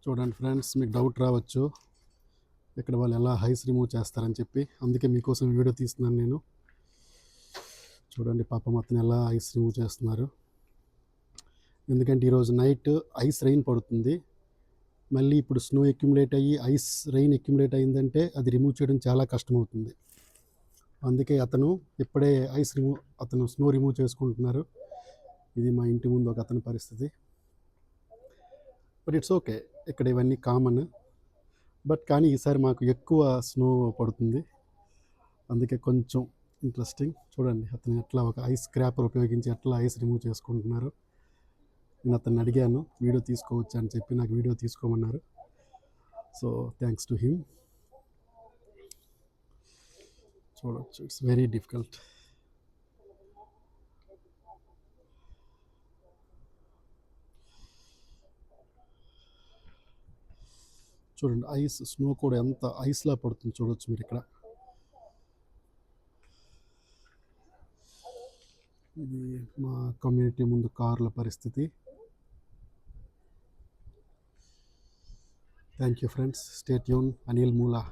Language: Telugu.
చూడండి ఫ్రెండ్స్, మీకు డౌట్ రావచ్చు ఇక్కడ వాళ్ళు ఎలా ఐస్ రిమూవ్ చేస్తారని చెప్పి. అందుకే మీకోసం వీడియో తీస్తున్నాను నేను. చూడండి పాపం అతను ఎలా ఐస్ రిమూవ్ చేస్తున్నారు. ఎందుకంటే ఈరోజు నైట్ ఐస్ రెయిన్ పడుతుంది. మళ్ళీ ఇప్పుడు స్నో అక్యుములేట్ అయ్యి ఐస్ రెయిన్ అక్యుములేట్ అయిందంటే అది రిమూవ్ చేయడం చాలా కష్టమవుతుంది. అందుకే అతను ఇప్పుడే స్నో రిమూవ్ చేసుకుంటున్నారు. ఇది మా ఇంటి ముందు ఒక అతని పరిస్థితి. బట్ ఇట్స్ ఓకే, ఇక్కడ ఇవన్నీ కామన్. బట్ కానీ ఈసారి మాకు ఎక్కువ స్నో పడుతుంది, అందుకే కొంచెం ఇంట్రెస్టింగ్. చూడండి అతను ఎట్లా ఒక ఐస్ స్క్రాపర్ ఉపయోగించి ఎట్లా ఐస్ రిమూవ్ చేసుకుంటున్నారు. నేను అతన్ని అడిగాను వీడియో తీసుకోవచ్చు అని చెప్పి, నాకు వీడియో తీసుకోమన్నారు. So thanks to him. చూడవచ్చు, ఇట్స్ వెరీ డిఫికల్ట్. చూడండి ఐస్ స్నో కూడా ఎంత ఐస్లా పడుతుంది చూడవచ్చు మీరు ఇక్కడ. ఇది మా కమ్యూనిటీ ముందు కార్ల పరిస్థితి. Thank you friends, stay tune. Anil మూలా.